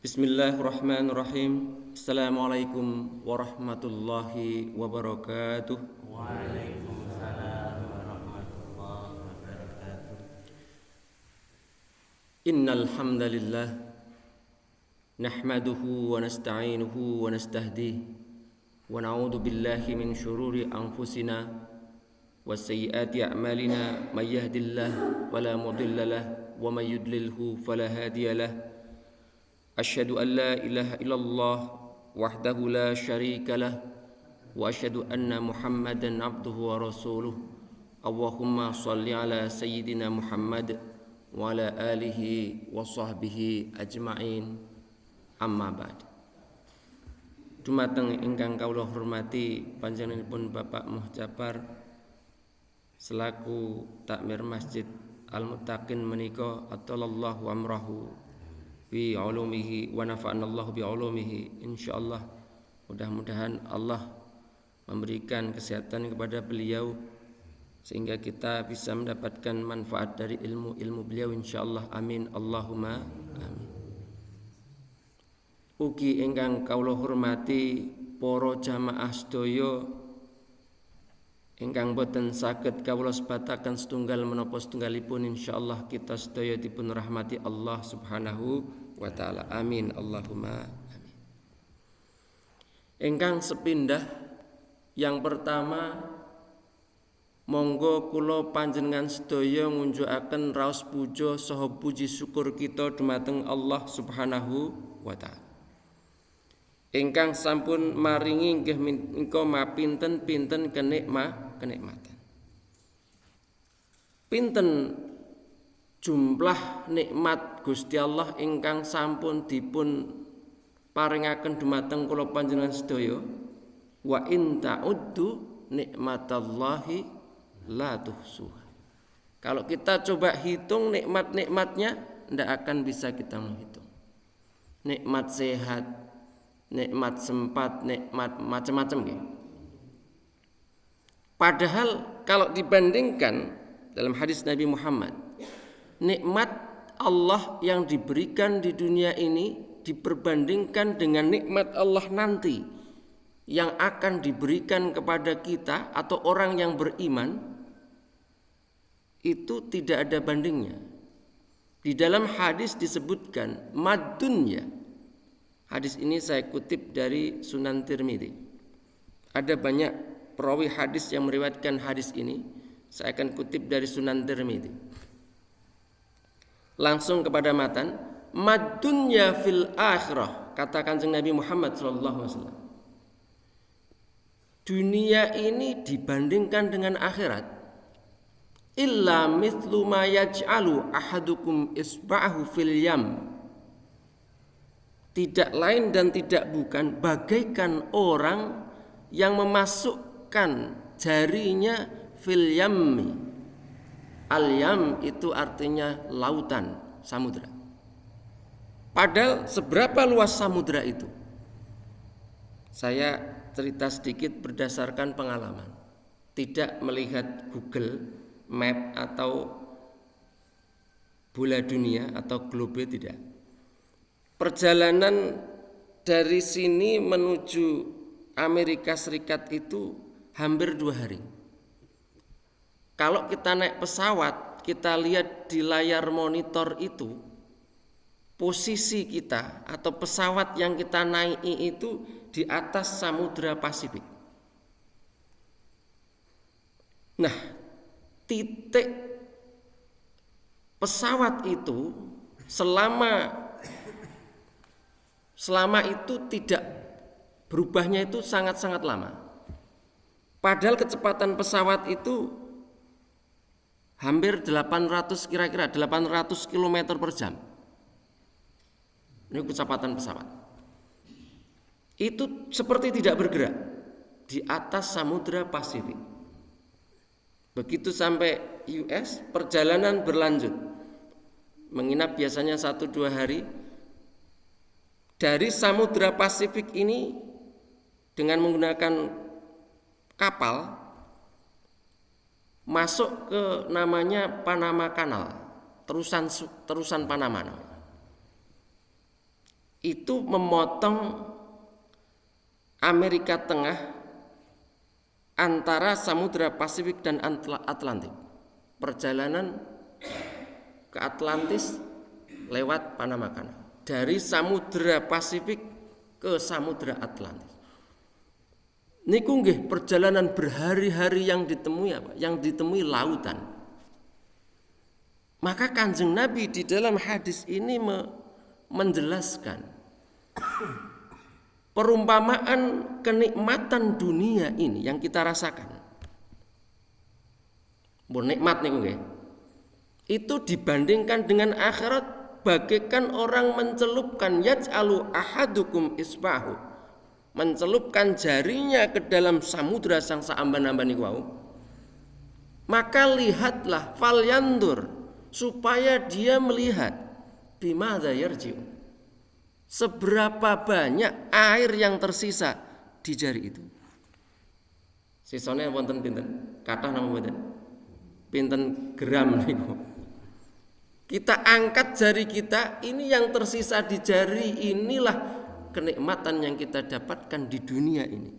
Bismillahirrahmanirrahim. Assalamualaikum warahmatullahi wabarakatuh. Waalaikumsalam warahmatullahi wabarakatuh. Innal hamdalillah nahmaduhu wa nasta'inuhu wa nastahdihi wa na'udzu billahi min shururi anfusina wa sayyiati a'malina may yahdihillahu fala mudilla lahu wa may yudlilhu fala hadiya lahu. Asyhadu an la ilaha illallah wahdahu la syarika lah wa asyhadu anna Muhammadan abduhu wa rasuluh. Allahumma shalli ala sayyidina Muhammad wa ala alihi wa sahbihi ajma'in. Amma ba'd. Dumateng ingkang kawula hormati panjenenganipun Bapak Muhjabar selaku takmir Masjid Al-Muttaqin menika atallallahu amrahu bi ulumihi wa nafa'anallahu bi ulumihi. Insyaallah mudah-mudahan Allah memberikan kesehatan kepada beliau sehingga kita bisa mendapatkan manfaat dari ilmu beliau insyaallah. Amin Allahumma amin. Ugi ingkang kawula hormati para jamaah sedaya ingkang boten saged kawula sebataken setunggal menapa setunggalipun, insyaallah kita sedaya dipun rahmati Allah Subhanahu wa taala. Amin Allahumma amin. Ingkang sepindah, yang pertama monggo kula panjenengan sedaya ngunjukaken raos puja saha puji syukur kita dumateng Allah Subhanahu wa taala ingkang sampun maringi nggih menika mapinten-pinten kenikmatan. Pinten jumlah nikmat Gusti Allah ingkang sampun dipun paringaken dumateng kula panjenengan sedaya. Wa in ta'uddu nikmatallahi la tuhsuha. Kalau kita coba hitung nikmat-nikmatnya, tidak akan bisa kita menghitung. Nikmat sehat, nikmat sempat, nikmat macam-macam ya. Padahal kalau dibandingkan dalam hadis Nabi Muhammad, nikmat Allah yang diberikan di dunia ini diperbandingkan dengan nikmat Allah nanti yang akan diberikan kepada kita atau orang yang beriman, itu tidak ada bandingnya. Di dalam hadis disebutkan madunya. Hadis ini saya kutip dari Sunan Tirmidzi. Ada banyak perawi hadis yang meriwayatkan hadis ini. Saya akan kutip dari Sunan Tirmidzi. Langsung kepada matan, madunya fil akhirah, kata Kanjeng Nabi Muhammad SAW. Dunia ini dibandingkan dengan akhirat, illa mithlu ma yaj'alu ahadukum isba'ahu fil yam. Tidak lain dan tidak bukan bagaikan orang yang memasukkan jarinya fil yammi. Al-yam itu artinya lautan, samudra. Padahal seberapa luas samudra itu? Saya cerita sedikit berdasarkan pengalaman. Tidak melihat Google Map atau bola dunia atau globe, tidak. Perjalanan dari sini menuju Amerika Serikat itu hampir 2 hari. Kalau kita naik pesawat, kita lihat di layar monitor itu posisi kita atau pesawat yang kita naiki itu di atas Samudra Pasifik. Nah, titik pesawat itu selama itu tidak berubahnya itu sangat-sangat lama. Padahal kecepatan pesawat itu hampir 800 km per jam. Ini kecepatan pesawat. Itu seperti tidak bergerak di atas Samudra Pasifik. Begitu sampai US, perjalanan berlanjut. Menginap biasanya 1-2 hari. Dari Samudra Pasifik ini dengan menggunakan kapal masuk ke namanya Panama Canal, terusan Panama. itu memotong Amerika Tengah antara Samudra Pasifik dan Atlantik. Perjalanan ke Atlantis lewat Panama Canal. Dari Samudra Pasifik ke Samudra Atlantis. Niku nggih perjalanan berhari-hari yang ditemui apa? Yang ditemui lautan. Maka Kanjeng Nabi di dalam hadis ini menjelaskan perumpamaan kenikmatan dunia ini yang kita rasakan. Nikmat niku nggih. Itu dibandingkan dengan akhirat bagaikan orang mencelupkan yaj'alu ahadukum isbahu, mencelupkan jarinya ke dalam samudra sang saamban-amban niku wau. Maka lihatlah falyandur, supaya dia melihat bimadza yarji'u, seberapa banyak air yang tersisa di jari itu. Sisane wonten pinten? Kathah napa mboten? Pinten gram niku. Kita angkat jari kita, ini yang tersisa di jari, inilah kenikmatan yang kita dapatkan di dunia ini.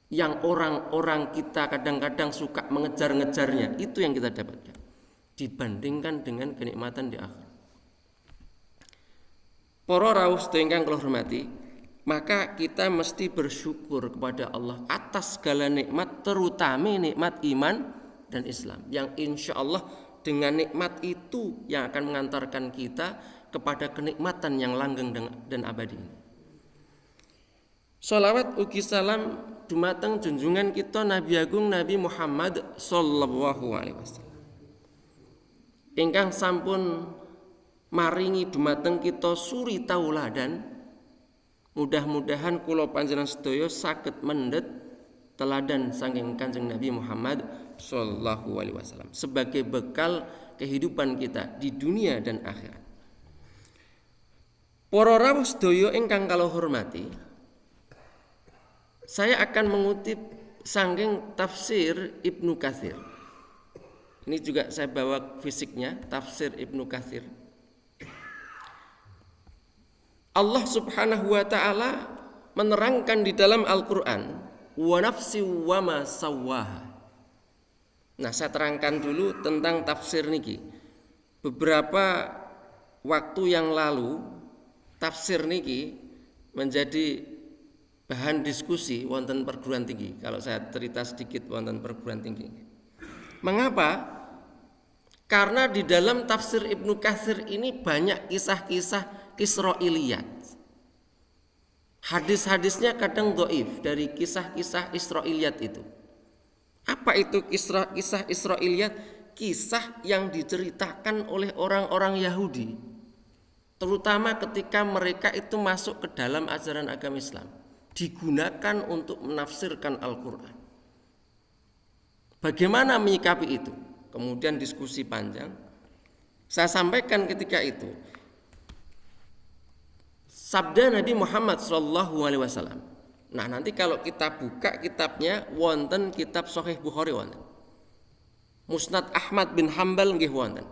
Yang orang-orang kita kadang-kadang suka mengejar-ngejarnya, itu yang kita dapatkan dibandingkan dengan kenikmatan di akhirat. Para rawuh sedaya ingkang kula hormati, maka kita mesti bersyukur kepada Allah atas segala nikmat, terutama nikmat iman dan Islam, yang insya Allah dengan nikmat itu yang akan mengantarkan kita kepada kenikmatan yang langgeng dan abadi. Sholawat ugi salam dumateng junjungan kita Nabi Agung Nabi Muhammad sallallahu alaihi wasallam, ingkang sampun maringi dumateng kita suri tauladan. Mudah-mudahan kula panjenengan sedaya saged mendhet teladan saking Kanjeng Nabi Muhammad sallallahu alaihi wasallam sebagai bekal kehidupan kita di dunia dan akhirat. Para rawuh sedaya ingkang kula hormati, saya akan mengutip saking tafsir Ibnu Katsir. Ini juga saya bawa fisiknya, tafsir Ibnu Katsir. Allah Subhanahu wa taala menerangkan di dalam Al-Qur'an, wa nafsi wa ma sawwaha. Nah, saya terangkan dulu tentang tafsir niki. Beberapa waktu yang lalu tafsir niki menjadi bahan diskusi wonten perguruan tinggi. Kalau saya cerita sedikit wonten perguruan tinggi. Mengapa? Karena di dalam tafsir Ibnu Katsir ini banyak kisah-kisah Israiliyat. Hadis-hadisnya kadang dhaif dari kisah-kisah Israiliyat itu. Apa itu kisah Israiliyat? Kisah yang diceritakan oleh orang-orang Yahudi, terutama ketika mereka itu masuk ke dalam ajaran agama Islam, digunakan untuk menafsirkan Al-Quran. Bagaimana menyikapi itu? Kemudian diskusi panjang. Saya sampaikan ketika itu sabda Nabi Muhammad SAW. Nah, nanti kalau kita buka kitabnya, wonten kitab Sahih Bukhari wonten, Musnad Ahmad bin Hambal nggih wonten.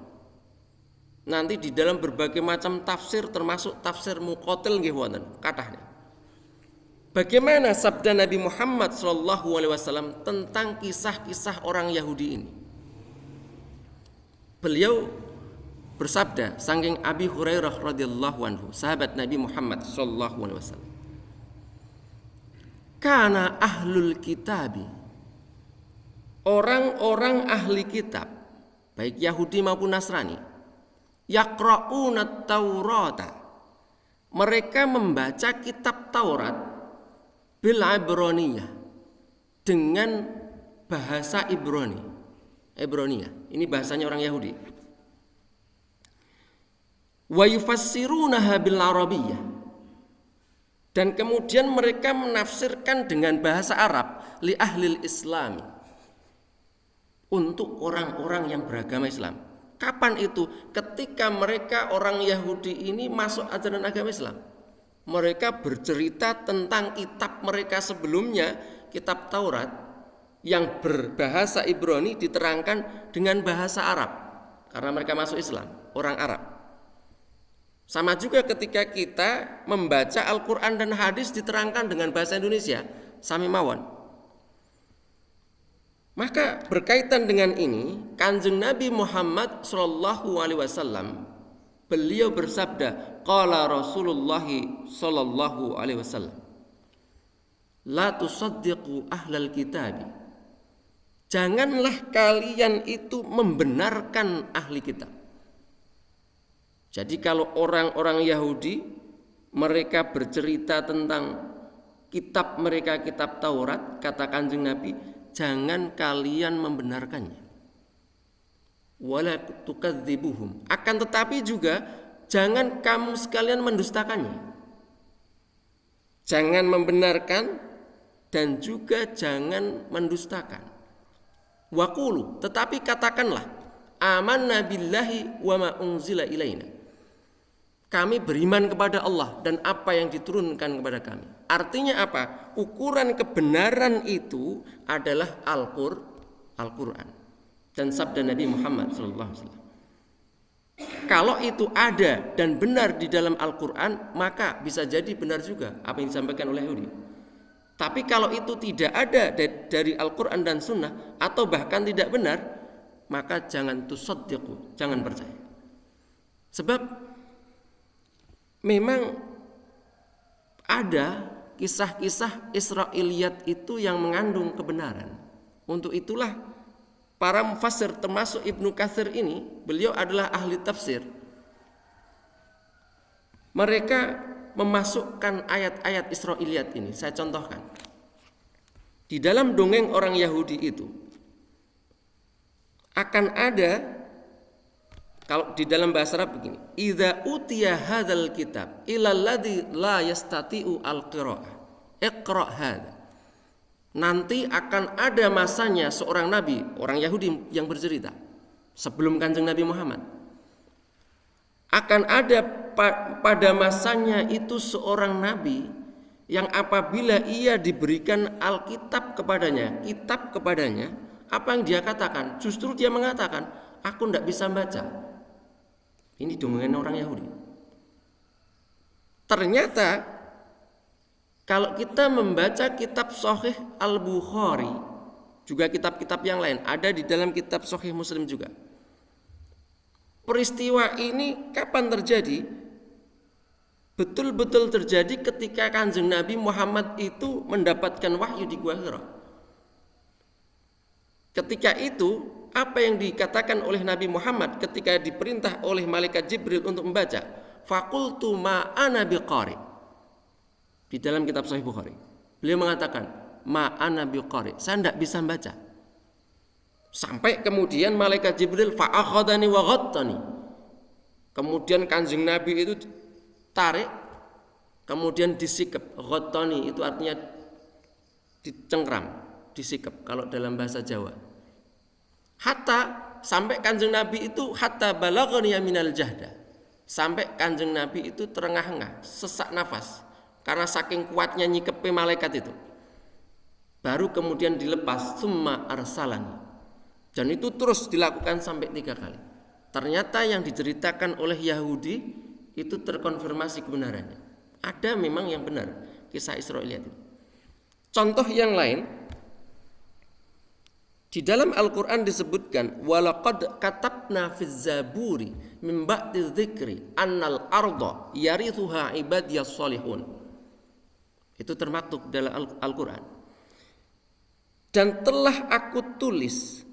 Nanti di dalam berbagai macam tafsir termasuk tafsir Muqatil nggih wonten kathahnya. Bagaimana sabda Nabi Muhammad SAW tentang kisah-kisah orang Yahudi ini? Beliau bersabda saking Abi Hurairah radhiyallahu anhu, sahabat Nabi Muhammad SAW. Kana ahlul kitabi, orang-orang ahli kitab, baik Yahudi maupun Nasrani, yaqra'una Taurata, mereka membaca kitab Taurat bil Ibroniyah, dengan bahasa Ibroniyah. Ini bahasanya orang Yahudi. Wa yufassirunaha bil Arabiyyah, dan kemudian mereka menafsirkan dengan bahasa Arab li ahlil Islami, untuk orang-orang yang beragama Islam. Kapan itu? Ketika mereka orang Yahudi ini masuk ajaran agama Islam. Mereka bercerita tentang kitab mereka sebelumnya, kitab Taurat yang berbahasa Ibrani diterangkan dengan bahasa Arab karena mereka masuk Islam, orang Arab. Sama juga ketika kita membaca Al-Quran dan hadis diterangkan dengan bahasa Indonesia, sami mawon. Maka berkaitan dengan ini, Kanjeng Nabi Muhammad SAW, beliau bersabda, qala Rasulullah SAW, la tusaddiqu ahlal kitab. Janganlah kalian itu membenarkan ahli kitab. Jadi kalau orang-orang Yahudi mereka bercerita tentang kitab mereka, kitab Taurat, kata Kanjeng Nabi, jangan kalian membenarkannya. Wala tukadzibuhum. Akan tetapi juga jangan kamu sekalian mendustakannya. Jangan membenarkan dan juga jangan mendustakan. Waqulu, tetapi katakanlah, amanna billahi wa ma unzila ilaina. Kami beriman kepada Allah dan apa yang diturunkan kepada kami. Artinya apa? Ukuran kebenaran itu adalah Al-Quran dan sabda Nabi Muhammad SAW. Kalau itu ada dan benar di dalam Al-Quran, maka bisa jadi benar juga apa yang disampaikan oleh Yahudi. Tapi kalau itu tidak ada dari Al-Quran dan Sunnah, atau bahkan tidak benar, maka jangan tusaddiqu, jangan percaya. Sebab memang ada kisah-kisah Israiliyat itu yang mengandung kebenaran. Untuk itulah para mufassir termasuk Ibnu Katsir ini, beliau adalah ahli tafsir. Mereka memasukkan ayat-ayat Israiliyat ini. Saya contohkan. Di dalam dongeng orang Yahudi itu akan ada, kalau di dalam bahasa Arab begini, idza utiya hadzal kitab ilal ladzi la yastati'u al-qira'ah iqra' hadza. Nanti akan ada masanya seorang nabi, orang Yahudi yang bercerita sebelum Kanjeng Nabi Muhammad. Akan ada pada masanya itu seorang nabi yang apabila ia diberikan Alkitab kepadanya, kitab kepadanya, apa yang dia katakan? Justru dia mengatakan, aku tidak bisa baca. Ini dongeng orang Yahudi. Ternyata kalau kita membaca kitab Sahih Al-Bukhari, juga kitab-kitab yang lain, ada di dalam kitab Sahih Muslim juga. Peristiwa ini kapan terjadi? Betul-betul terjadi ketika Kanjeng Nabi Muhammad itu mendapatkan wahyu di Gua Hira. Ketika itu, apa yang dikatakan oleh Nabi Muhammad ketika diperintah oleh malaikat Jibril untuk membaca? Faqultu ma ana biqari. Di dalam kitab Sahih Bukhari, beliau mengatakan, ma ana biqari, saya tidak bisa membaca. Sampai kemudian malaikat Jibril fa'akhadani wa ghattani. Kemudian Kanjeng Nabi itu tarik, kemudian disikap. Ghattani itu artinya dicengkram, disikap kalau dalam bahasa Jawa. Hatta sampai Kanjeng Nabi itu hatta balaghani minal jahda. Sampai Kanjeng Nabi itu terengah-engah, sesak nafas karena saking kuatnya nyikepe malaikat itu. Baru kemudian dilepas, summa arsalani. Dan itu terus dilakukan sampai 3 kali. Ternyata yang diceritakan oleh Yahudi itu terkonfirmasi kebenarannya. Ada memang yang benar kisah Israiliyat itu. Contoh yang lain, di dalam Al-Quran disebutkan, walaqad katabna fiz zaburi min ba'di dzikri annal arda yarithuha ibadiyas salihun. Itu termaktub dalam Al-Quran. Dan telah aku tulis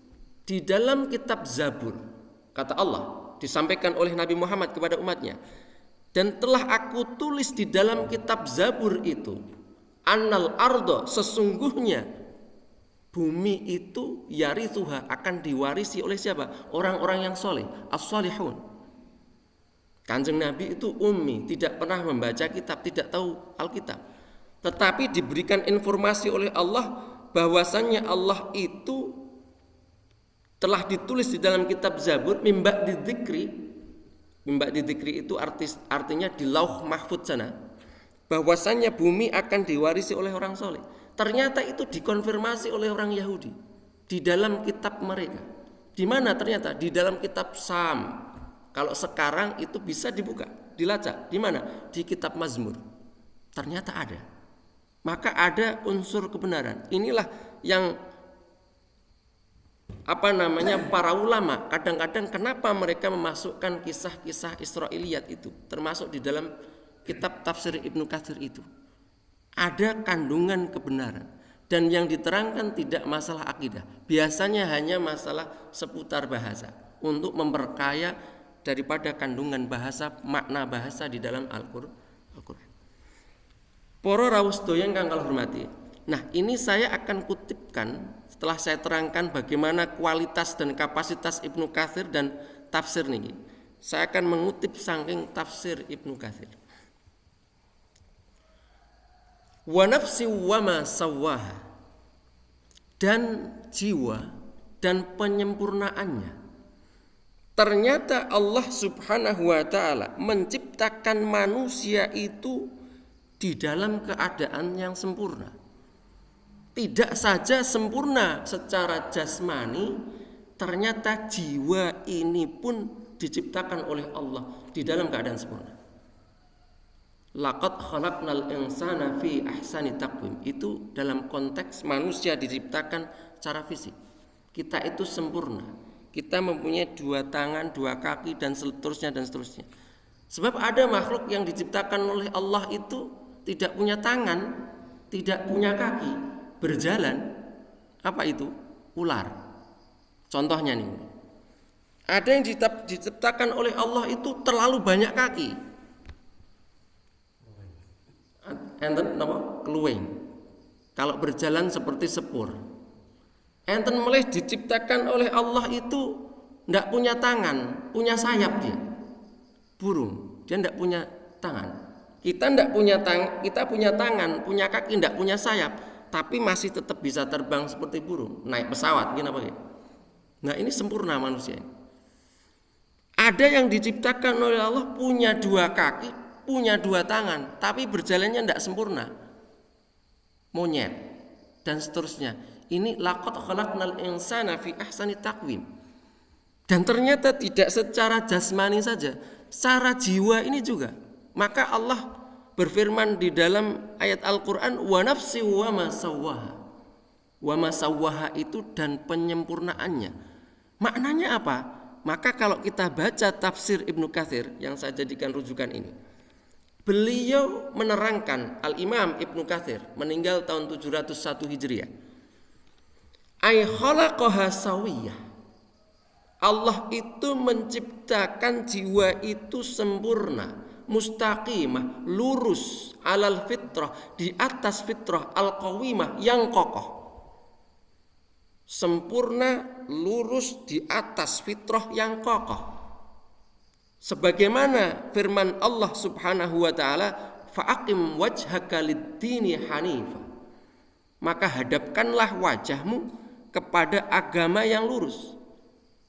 di dalam kitab Zabur, kata Allah, disampaikan oleh Nabi Muhammad kepada umatnya, dan telah aku tulis di dalam kitab Zabur itu, annal arda, sesungguhnya bumi itu yarithuha, akan diwarisi oleh siapa? Orang-orang yang soleh, as-salihun. Kanjeng Nabi itu ummi, tidak pernah membaca kitab, tidak tahu Alkitab, tetapi diberikan informasi oleh Allah bahwasannya Allah itu telah ditulis di dalam kitab Zabur mimba di dzikri. Mimba di dzikri itu artinya di lauh mahfud sana, bahwasannya bumi akan diwarisi oleh orang soleh. Ternyata itu dikonfirmasi oleh orang Yahudi di dalam kitab mereka. Di mana ternyata? Di dalam kitab Sam. Kalau sekarang itu bisa dibuka dilacak. Di mana? Di kitab Mazmur. Ternyata ada. Maka ada unsur kebenaran. Inilah yang para ulama kadang-kadang kenapa mereka memasukkan kisah-kisah Israiliyat itu termasuk di dalam kitab tafsir Ibnu Katsir itu. Ada kandungan kebenaran dan yang diterangkan tidak masalah akidah. Biasanya hanya masalah seputar bahasa untuk memperkaya daripada kandungan bahasa, makna bahasa di dalam Al-Qur'an. Para rawuh sedaya ingkang kula hormati. Nah, ini saya akan kutipkan setelah saya terangkan bagaimana kualitas dan kapasitas Ibnu Katsir dan tafsir niki. Saya akan mengutip saking tafsir Ibnu Katsir. Wa nafsi wa ma sawwaha, dan jiwa dan penyempurnaannya. Ternyata Allah Subhanahu wa taala menciptakan manusia itu di dalam keadaan yang sempurna. Tidak saja sempurna secara jasmani, ternyata jiwa ini pun diciptakan oleh Allah di dalam keadaan sempurna. Laqad khalaqnal insana fi ahsani taqwim. Itu dalam konteks manusia diciptakan secara fisik. Kita itu sempurna. Kita mempunyai 2 tangan, 2 kaki dan seterusnya dan seterusnya. Sebab ada makhluk yang diciptakan oleh Allah itu tidak punya tangan, tidak punya kaki, berjalan. Apa itu? Ular. Contohnya nih. Ada yang diciptakan oleh Allah itu terlalu banyak kaki. Enten napa? Kluwing. Kalau berjalan seperti sepur. Enten mulai diciptakan oleh Allah itu tidak punya tangan, punya sayap dia. Burung, dia tidak punya tangan. Kita tidak punya kita punya tangan, punya kaki, tidak punya sayap, tapi masih tetap bisa terbang seperti burung, naik pesawat, gini apa? Nah, ini sempurna manusia. Ada yang diciptakan oleh Allah punya 2 kaki, punya 2 tangan, tapi berjalannya tidak sempurna. Monyet dan seterusnya. Ini laqad khalaqnal insana fi ahsani taqwim. Dan ternyata tidak secara jasmani saja, secara jiwa ini juga. Maka Allah berfirman di dalam ayat Al-Qur'an, wa nafsi wa ma sawwaha. Wa ma sawwaha itu dan penyempurnaannya. Maknanya apa? Maka kalau kita baca tafsir Ibnu Katsir yang saya jadikan rujukan ini, beliau menerangkan, Al-Imam Ibnu Katsir meninggal tahun 701 Hijriah. Ay khalaqaha sawiyah. Allah itu menciptakan jiwa itu sempurna, mustaqimah, lurus, alal fitrah, di atas fitrah al-qawimah yang kokoh. Sempurna, lurus di atas fitrah yang kokoh. Sebagaimana firman Allah Subhanahu wa taala, fa'aqim wajhaka lid-dini hanifa. Maka hadapkanlah wajahmu kepada agama yang lurus.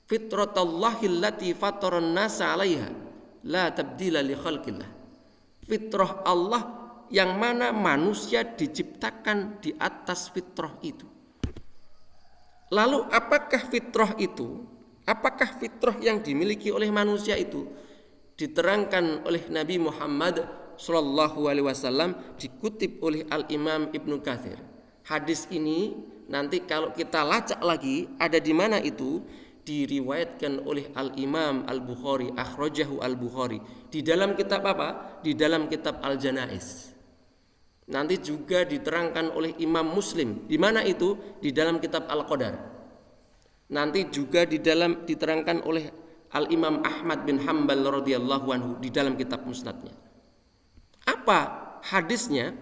Fitratallahi allati fataran nasa 'alaiha la tabdila li khalqillah. Fitrah Allah yang mana manusia diciptakan di atas fitrah itu. Lalu apakah fitrah itu? Apakah fitrah yang dimiliki oleh manusia itu? Diterangkan oleh Nabi Muhammad sallallahu alaihi wasallam, dikutip oleh Al-Imam Ibnu Katsir. Hadis ini nanti kalau kita lacak lagi ada di mana itu, diriwayatkan oleh Al-Imam Al-Bukhari, akhrajahu Al-Bukhari di dalam kitab apa? Di dalam kitab Al-Janaiz. Nanti juga diterangkan oleh Imam Muslim. Di mana itu? Di dalam kitab Al-Qadar. Nanti juga diterangkan oleh Al-Imam Ahmad bin Hanbal radhiyallahu anhu di dalam kitab Musnadnya. Apa hadisnya?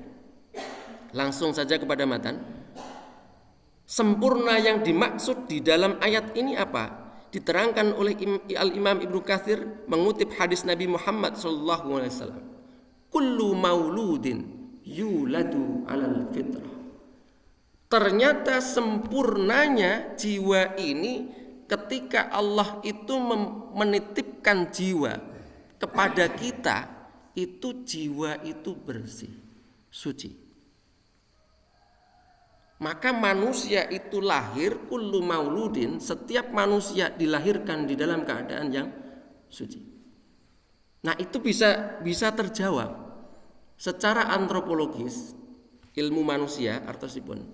Langsung saja kepada matan. Sempurna yang dimaksud di dalam ayat ini apa? Diterangkan oleh Al-Imam Ibnu Katsir mengutip hadis Nabi Muhammad sallallahu alaihi wasallam. Kullu mauludin yuladu 'alal fitrah. Ternyata sempurnanya jiwa ini ketika Allah itu menitipkan jiwa kepada kita, itu jiwa itu bersih, suci. Maka manusia itu lahir, kullu mauludin, setiap manusia dilahirkan di dalam keadaan yang suci. Nah, itu bisa terjawab secara antropologis, ilmu manusia artosipun.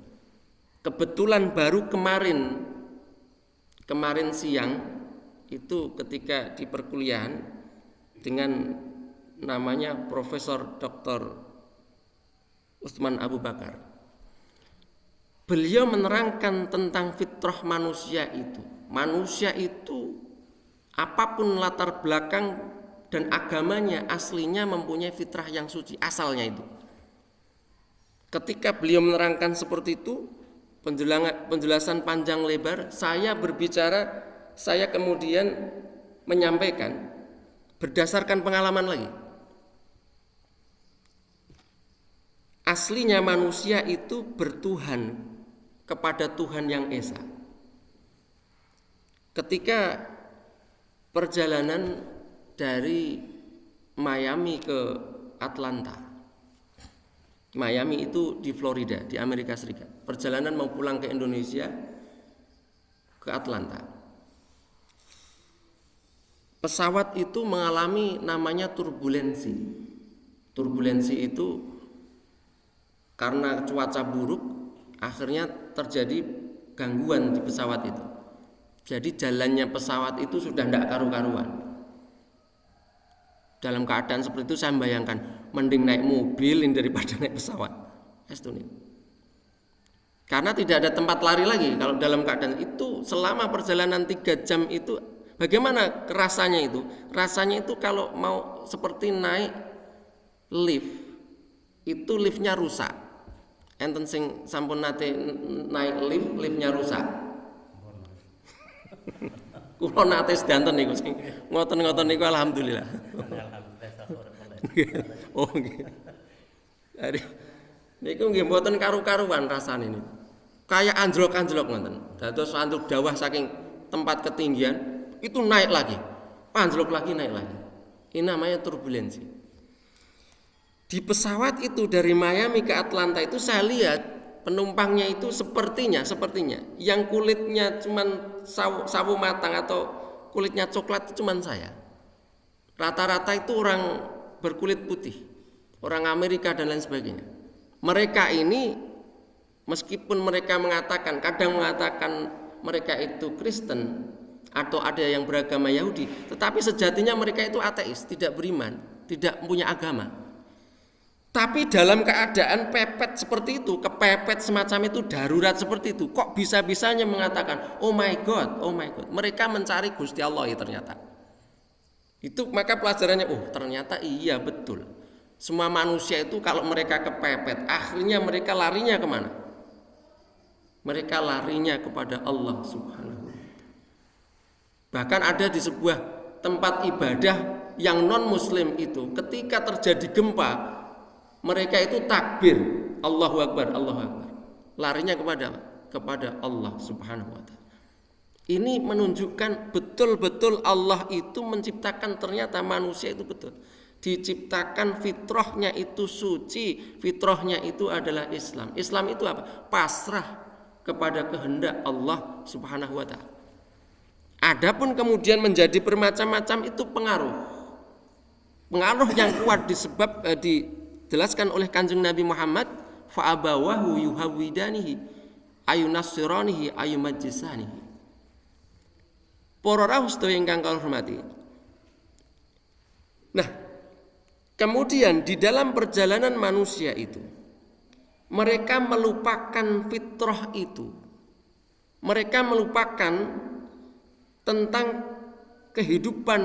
Kebetulan baru kemarin siang itu ketika di perkuliahan dengan namanya Profesor Dr. Utsman Abu Bakar. Beliau menerangkan tentang fitrah manusia itu. Manusia itu apapun latar belakang dan agamanya aslinya mempunyai fitrah yang suci, asalnya itu. Ketika beliau menerangkan seperti itu, penjelasan panjang lebar, saya berbicara, saya kemudian menyampaikan berdasarkan pengalaman lagi. Aslinya manusia itu bertuhan kepada Tuhan yang Esa. Ketika perjalanan dari Miami ke Atlanta. Miami itu di Florida, di Amerika Serikat. Perjalanan mau pulang ke Indonesia, ke Atlanta. Pesawat itu mengalami namanya turbulensi. Turbulensi itu karena cuaca buruk, akhirnya terjadi gangguan di pesawat itu. Jadi jalannya pesawat itu sudah tidak karu-karuan. Dalam keadaan seperti itu saya membayangkan mending naik mobil daripada naik pesawat. Karena tidak ada tempat lari lagi. Kalau dalam keadaan itu selama perjalanan 3 jam itu, bagaimana rasanya itu? Rasanya itu kalau mau seperti naik lift, itu liftnya rusak. Enten sing sampun nate naik liftnya rusak. Kulo nate sedanten niku sing ngoten-ngoten niku alhamdulillah. Oh nggih. Niku nggih mboten karu-karuan rasane niku. Kayak anjlok-anjlok ngoten. Dados anjlok dawah saking tempat ketinggian itu naik lagi. Anjlok lagi, naik lagi. Ini namanya turbulensi. Di pesawat itu dari Miami ke Atlanta itu saya lihat penumpangnya itu sepertinya yang kulitnya cuman sawo matang atau kulitnya coklat itu cuman saya. Rata-rata itu orang berkulit putih, orang Amerika dan lain sebagainya. Mereka ini meskipun mereka kadang mengatakan mereka itu Kristen atau ada yang beragama Yahudi, tetapi sejatinya mereka itu ateis, tidak beriman, tidak punya agama. Tapi dalam keadaan pepet seperti itu, kepepet semacam itu, darurat seperti itu, kok bisa-bisanya mengatakan, oh my God, mereka mencari Gusti Allah ya ternyata. Itu maka pelajarannya, ternyata iya betul. Semua manusia itu kalau mereka kepepet, akhirnya mereka larinya kemana? Mereka larinya kepada Allah Subhanahu wa ta'ala. Bahkan ada di sebuah tempat ibadah yang non-muslim itu, ketika terjadi gempa, mereka itu takbir, Allahu Akbar, Allahu Akbar. Larinya kepada Allah Subhanahu wa ta'ala. Ini menunjukkan betul-betul Allah itu menciptakan, ternyata manusia itu betul diciptakan fitrahnya itu suci, fitrahnya itu adalah Islam. Islam itu apa? Pasrah kepada kehendak Allah Subhanahu wa ta'ala. Adapun kemudian menjadi bermacam-macam itu pengaruh yang kuat dijelaskan oleh Kanjeng Nabi Muhammad, fa abawahu yuhawidanihi ayunassiranihi ayumajjisanihi. Para rawuh sedaya ingkang kula hormati. Nah, kemudian di dalam perjalanan manusia itu mereka melupakan fitrah itu. Mereka melupakan tentang kehidupan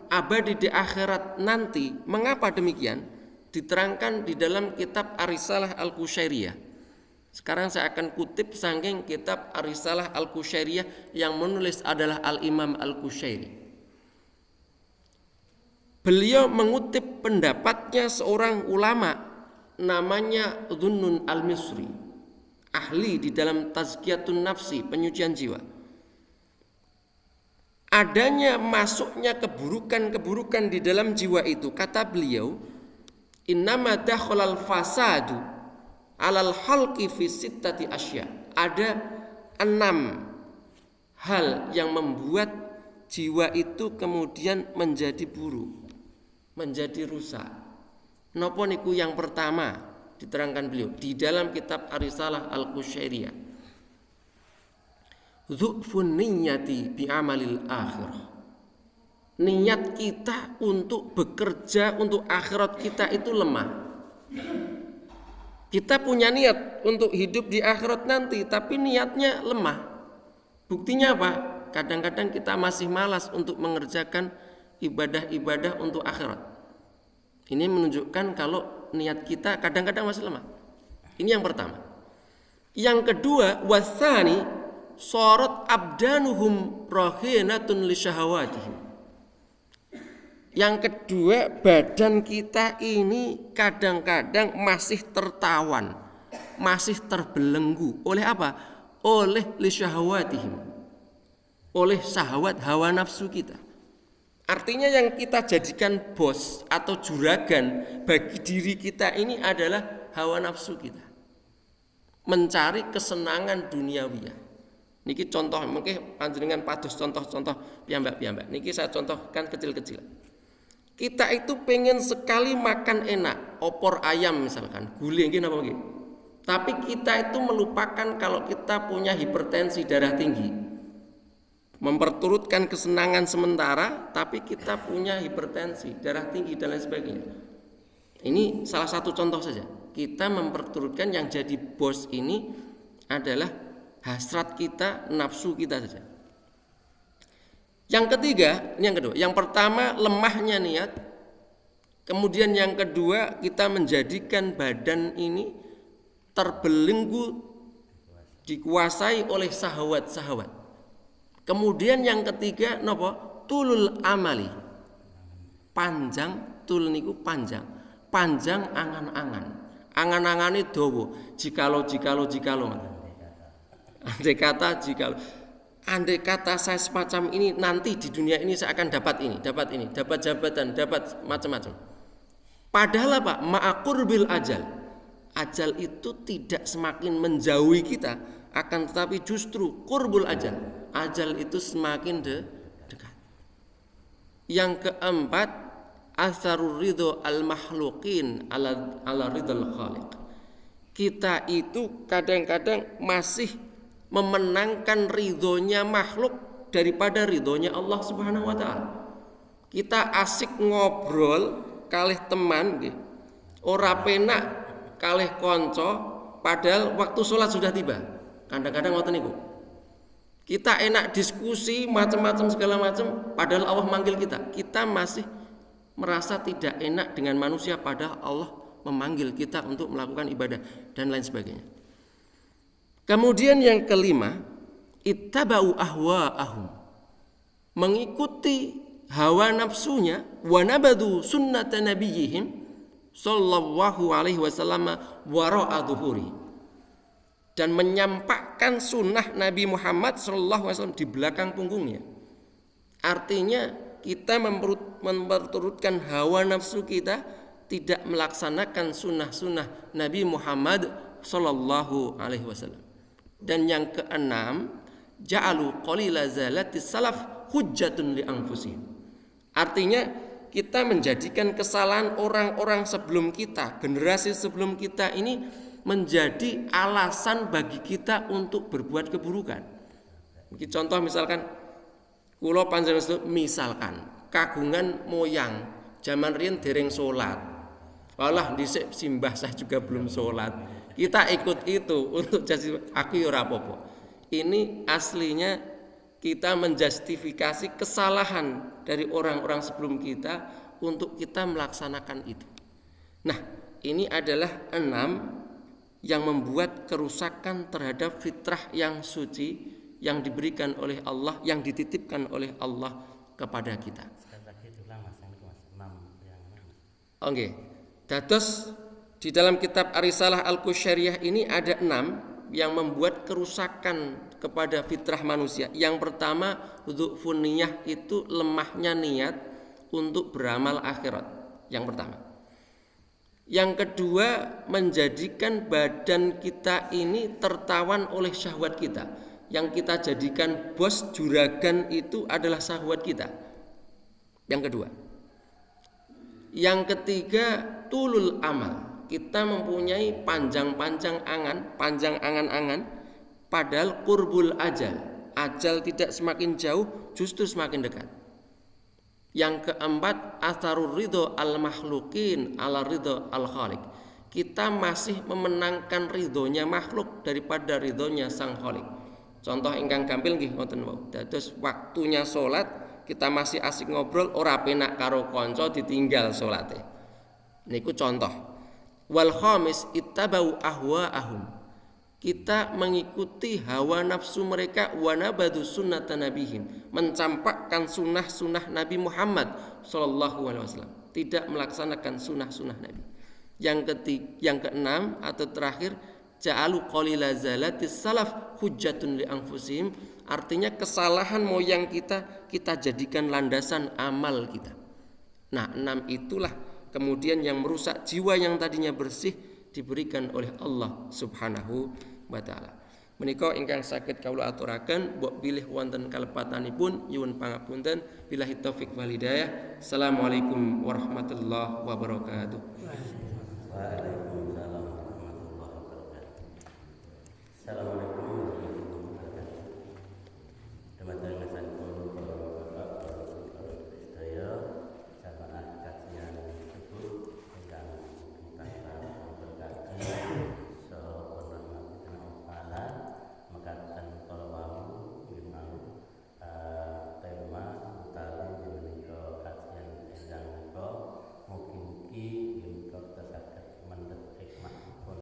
abadi di akhirat nanti. Mengapa demikian? Diterangkan di dalam kitab Ar-Risalah Al-Qusyairiyah. Sekarang saya akan kutip saking kitab Ar-Risalah Al-Qusyairiyah yang menulis adalah Al-Imam Al-Qusyairi. Beliau mengutip pendapatnya seorang ulama namanya Dhunnun Al-Misri, ahli di dalam tazkiyatun nafsi, penyucian jiwa. Adanya masuknya keburukan-keburukan di dalam jiwa itu, kata beliau, innama dakhalal fasadu alal halqi fi sittati asya. Ada 6 hal yang membuat jiwa itu kemudian menjadi buruk. menjadi rusak. Napa niku yang pertama diterangkan beliau di dalam kitab Ar-Risalah Al-Qusyairiyah. Dzu'fun niyyati bi amalil akhirah. Niat kita untuk bekerja untuk akhirat kita itu lemah. Kita punya niat untuk hidup di akhirat nanti, tapi niatnya lemah. Buktinya apa? Kadang-kadang kita masih malas untuk mengerjakan ibadah-ibadah untuk akhirat. Ini menunjukkan kalau niat kita kadang-kadang masih lemah. Ini yang pertama. Yang kedua, wasani sorot abdanuhum rahinatun li syahawatihim. Yang kedua, badan kita ini kadang-kadang masih tertawan, masih terbelenggu. Oleh apa? Oleh li syahawatihim. Oleh syahwat hawa nafsu kita. Artinya yang kita jadikan bos atau juragan bagi diri kita ini adalah hawa nafsu kita. Mencari kesenangan duniawiyah. Niki contoh, mungkin panjenengan pados contoh-contoh piyambak-piyambak. Niki saya contohkan kecil-kecil. Kita itu pengen sekali makan enak, opor ayam misalkan, gulai nggih napa nggih. Tapi kita itu melupakan kalau kita punya hipertensi darah tinggi. Memperturutkan kesenangan sementara, tapi kita punya hipertensi, darah tinggi dan lain sebagainya. Ini salah satu contoh saja. Kita memperturutkan yang jadi bos ini adalah hasrat kita, nafsu kita saja. Yang ketiga, ini yang kedua. Yang pertama lemahnya niat. Kemudian yang kedua kita menjadikan badan ini terbelenggu, dikuasai oleh syahwat-syahwat. Kemudian yang ketiga napa? Tulul amali. Panjang, tul niku panjang. Panjang angan-angan. Angan-angane dawa. Jikalau. Andai kata jikalau. Andai kata saya semacam ini, nanti di dunia ini saya akan dapat ini, dapat jabatan, dapat macam-macam. Padahal apa? Ma'aqurbil ajal. Ajal itu tidak semakin menjauhi kita, akan tetapi justru qurbul ajal. Ajal itu semakin dekat. Yang keempat, asarur ridho al-makhluqin ala ridhal khaliq. Kita itu kadang-kadang masih memenangkan ridhonya makhluk daripada ridhonya Allah Subhanahu wa taala. Kita asik ngobrol kalih teman nggih. Ora penak kalih kanca padahal waktu sholat sudah tiba. Kadang-kadang ngoten niku. Kita enak diskusi macam-macam segala macam padahal Allah manggil kita. Kita masih merasa tidak enak dengan manusia padahal Allah memanggil kita untuk melakukan ibadah dan lain sebagainya. Kemudian yang kelima, ittaba'u ahwa'ahum. Mengikuti hawa nafsunya wa nabadu sunnata nabiyihim sallallahu alaihi wasallam wara'a dhuhuri. Dan menyampaikan sunnah Nabi Muhammad sallallahu alaihi wasallam di belakang punggungnya. Artinya kita memperturutkan hawa nafsu kita, tidak melaksanakan sunnah-sunnah Nabi Muhammad sallallahu alaihi wasallam. Dan yang keenam, ja'alu qalila zalati salaf hujjatun li anfusihim. Artinya kita menjadikan kesalahan orang-orang sebelum kita, generasi sebelum kita ini menjadi alasan bagi kita untuk berbuat keburukan. Contoh misalkan kula panjenengan misalkan kagungan moyang zaman riyen dereng salat. Walah dhisik simbah saya juga belum salat. Kita ikut itu untuk jadi aku ya ora apa-apa. Ini aslinya kita menjustifikasi kesalahan dari orang-orang sebelum kita untuk kita melaksanakan itu. Nah, ini adalah 6 yang membuat kerusakan terhadap fitrah yang suci yang diberikan oleh Allah, yang dititipkan oleh Allah kepada kita. Oke. Dados di dalam kitab Ar-Risalah Al-Qusyairiyah ini ada 6 yang membuat kerusakan kepada fitrah manusia. Yang pertama, dhu'fun niyah, itu lemahnya niat untuk beramal akhirat. Yang pertama. Yang kedua, menjadikan badan kita ini tertawan oleh syahwat kita. Yang kita jadikan bos juragan itu adalah syahwat kita. Yang kedua. Yang ketiga, tulul amal. Kita mempunyai panjang angan-angan, padahal qurbul ajal. Ajal tidak semakin jauh, justru semakin dekat. Yang keempat, atharur ridho al-makhlukin ala ridho al-khaliq. Kita masih memenangkan ridhonya makhluk daripada ridhonya sang khaliq. Contoh ingkang gampil nggih ngoten wau. Dados waktunya salat kita masih asik ngobrol ora penak karo kanca ditinggal salate. Niku contoh. Wal khamis ittabau ahwaahum. Kita mengikuti hawa nafsu mereka wa nabadu sunnatan nabihim, mencampakkan sunnah-sunnah Nabi Muhammad sallallahu alaihi wasallam, tidak melaksanakan sunnah-sunnah Nabi. Yang keenam atau terakhir, ja'alu qalila zalatis salaf hujjatun li anfusihim, artinya kesalahan moyang kita jadikan landasan amal kita. Nah, 6 itulah kemudian yang merusak jiwa yang tadinya bersih diberikan oleh Allah Subhanahu wa taala. Menika ingkang saged kawula aturaken, mbok bilih wonten kalepatanipun nyuwun pangapunten. Billahi taufik wal hidayah. Assalamualaikum warahmatullahi wabarakatuh. Waalaikumsalam warahmatullahi wabarakatuh. Assalamualaikum.